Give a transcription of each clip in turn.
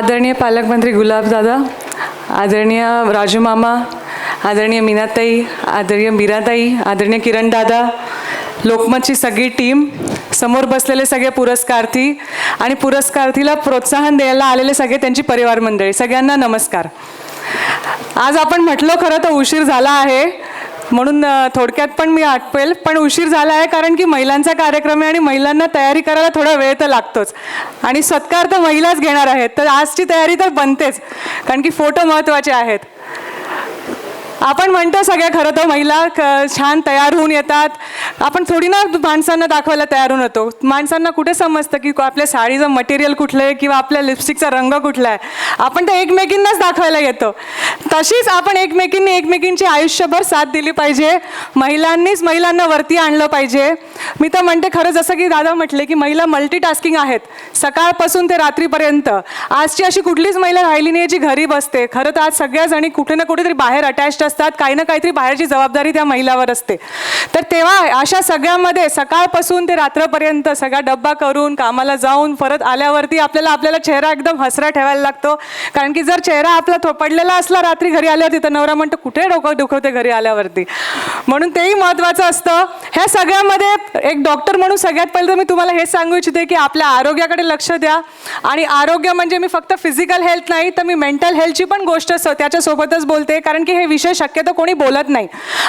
आदरणीय पालकमंत्री गुलाबदादा, आदरणीय राजू मामा, आदरणीय मीनाताई, आदरणीय मीराताई, आदरणीय किरणदादा, लोकमतची सगळी टीम, समोर बसलेले सगळे पुरस्कार्थी आणि पुरस्कार्थीला प्रोत्साहन द्यायला आलेले सगळे त्यांची परिवार मंडळी, सगळ्यांना नमस्कार. आज आपण म्हटलो खरं तर उशीर झाला आहे म्हणून थोडक्यात पण मी आटपेल, पण उशीर झाला आहे कारण की महिलांचा कार्यक्रम आहे आणि महिलांना तयारी करायला थोडा वेळ तर लागतोच आणि सत्कार तर महिलाच घेणार आहेत, तर आजची तयारी तर बनतेच कारण की फोटो महत्त्वाचे आहेत. आपण म्हणतो सगळ्या खरं तर महिला छान तयार होऊन येतात, आपण थोडी ना माणसांना दाखवायला तयार होऊन येतो. माणसांना कुठे समजतं की आपल्या साडीचं मटेरियल कुठलं आहे किंवा आपल्या लिपस्टिकचा रंग कुठला आहे, आपण ते एकमेकींनाच दाखवायला येतो. तशीच आपण एकमेकींची आयुष्यभर साथ दिली पाहिजे, महिलांनीच महिलांना वरती आणलं पाहिजे. मी तर म्हणते खरं जसं की दादा म्हटले की महिला मल्टीटास्किंग आहेत, सकाळपासून ते रात्रीपर्यंत. आजची अशी कुठलीच महिला राहिली नाही जी घरी बसते. खरं तर आज सगळ्या जणी कुठे ना कुठेतरी बाहेर अटॅच्ड असतात, काही ना काहीतरी बाहेरची जबाबदारी त्या महिलावर असते. तर तेव्हा अशा सगळ्यामध्ये सकाळपासून ते रात्रपर्यंत सगळा डब्बा करून कामाला जाऊन परत आल्यावरती आपल्याला चेहरा एकदम हसरा ठेवायला लागतो, कारण की जर चेहरा आपला पडलेला असला रात्री घरी आल्यावरती तर नवरा म्हणतो कुठे डोकं दुखवते घरी आल्यावरती, म्हणून तेही महत्त्वाचं असतं. ह्या सगळ्यामध्ये एक डॉक्टर म्हणून सगळ्यात पहिलं मी तुम्हाला हेच सांगू इच्छिते की आपल्या आरोग्याकडे लक्ष द्या. आणि आरोग्य म्हणजे मी फक्त फिजिकल हेल्थ नाही तर मी मेंटल हेल्थची पण गोष्ट त्याच्यासोबतच बोलते, कारण की हे विषय शक्यतो कोणी बोलत नाही.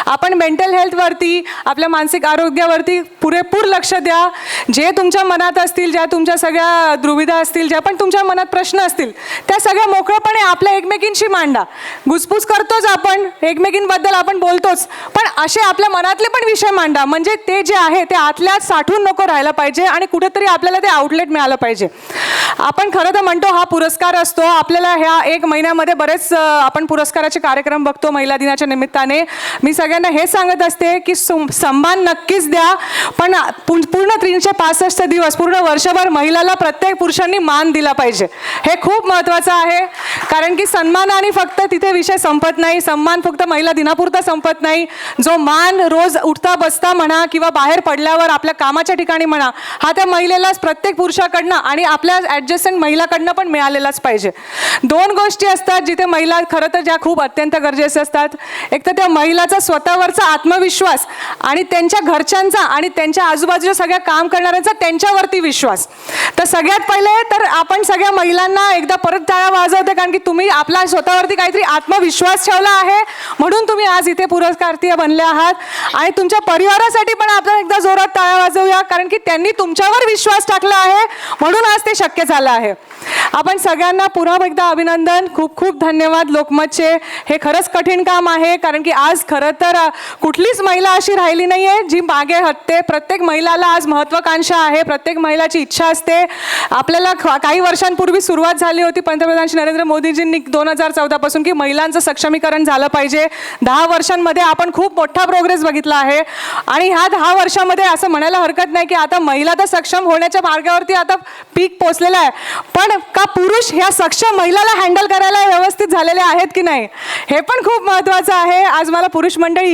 आपण मेंटल हेल्थवरती, आपल्या मानसिक आरोग्यावरती पुरेपूर लक्ष द्या. जे तुमच्या मनात असतील, ज्या तुमच्या सगळ्या दुविधा असतील, ज्या पण तुमच्या मनात प्रश्न असतील त्या सगळ्या मोकळेपणे आपल्या एकमेकींशी मांडा. घुसपूस करतोच आपण, एकमेकींबद्दल आपण बोलतोच, पण असे आपल्या मनातले पण विषय मांडा, म्हणजे ते जे आहे ते आतल्यात साठवून नको राहायला पाहिजे आणि कुठेतरी आपल्याला ते आउटलेट मिळालं पाहिजे. आपण खरं तर म्हणतो हा पुरस्कार असतो आपल्याला, ह्या एक महिन्यामध्ये बरेच आपण पुरस्काराचे कार्यक्रम बघतो महिला दिनाच्या निमित्ताने. मी सगळ्यांना हे सांगत असते की सन्मान नक्कीच द्या, पण पूर्ण 365 दिवस पूर्ण वर्षभर महिलाला प्रत्येक पुरुषांनी मान दिला पाहिजे. हे खूप महत्त्वाचं आहे, कारण की सन्मानाने फक्त तिथे विषय संपत नाही, सन्मान फक्त महिला दिनापुरता संपत नाही. जो मान रोज उठता बसता म्हणा किंवा बाहेर पडल्यावर आपल्या कामाच्या ठिकाणी म्हणा, हा त्या महिलेलाच प्रत्येक पुरुषाकडनं आणि आपल्या ॲडजस्टंट महिलाकडनं पण मिळालेलाच पाहिजे. दोन गोष्टी असतात जिथे महिला खरं तर ज्या खूप अत्यंत गरजेच्या असतात. एक तर त्या महिलाचा स्वतःवरचा आत्मविश्वास आणि त्यांच्या घरच्यांचा आणि त्यांच्या आजूबाजूच्या सगळ्या काम करणाऱ्यांचा त्यांच्यावरती विश्वास. तर सगळ्यात पहिले तर आपण सगळ्या महिलांना एकदा परत टाळ्या वाजवते, कारण की तुम्ही आपला स्वतःवरती काहीतरी आत्मविश्वास ठेवला आहे म्हणून तुम्ही आज इथे पुरस्कार्थी बनले आहात. आणि तुमच्या परिवारासाठी पण आपण एकदा जोरात टाळ्या वाजवूया, कारण की त्यांनी तुमच्यावर विश्वास टाकला आहे म्हणून आज ते शक्य झालं आहे. आपण सगळ्यांना पुन्हा एकदा अभिनंदन, खूप खूप धन्यवाद लोकमतचे. हे खरंच कठीण काम आहे, कारण की आज खरं तर कुठलीच महिला अशी राहिली नाही आहे जी मागे हटते. प्रत्येक महिलाला आज महत्त्वाकांक्षा आहे, प्रत्येक महिलाची इच्छा असते. आपल्याला काही वर्षांपूर्वी सुरुवात झाली होती पंतप्रधान श्री नरेंद्र मोदीजींनी 2014 पासून की महिलांचं सक्षमीकरण झालं पाहिजे. 10 वर्षांमध्ये आपण खूप मोठा प्रोग्रेस बघितला आहे आणि ह्या 10 वर्षांमध्ये असं म्हणायला हरकत नाही की आता महिला तर सक्षम होण्याच्या मार्गावरती आता पीक पोचलेला आहे, पण का पुरुष ह्या सक्षम महिलाला हँडल करायला व्यवस्थित झालेले आहेत की नाही हे पण खूप महत्त्वाचं आहे. आज मला पुरुष मंडळी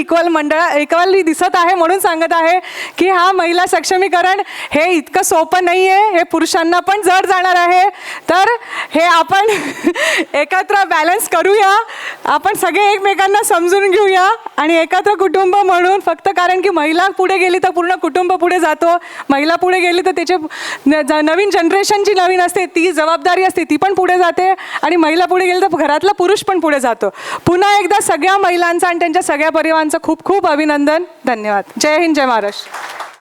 इक्वली दिसत आहे म्हणून सांगत आहे की हा महिला सक्षमीकरण हे इतकं सोपं नाही आहे, हे पुरुषांना पण जड जाणार आहे. तर हे आपण एकत्र बॅलन्स करूया, आपण सगळे एकमेकांना समजून घेऊया आणि एकत्र कुटुंब म्हणून, फक्त कारण की महिला पुढे गेली तर पूर्ण कुटुंब पुढे जातो, महिला पुढे गेली तर त्याचे नवीन जनरेशनची नवीन असते ती जबाबदारी असते ती पण पुढे जाते आणि महिला पुढे गेली तर घरातला पुरुष पण पुढे जातो. पुन्हा एकदा सगळ्या महिलांचं आणि त्यांच्या सगळ्या परिवारांचं खूप खूप अभिनंदन, धन्यवाद. जय हिंद, जय महाराष्ट्र.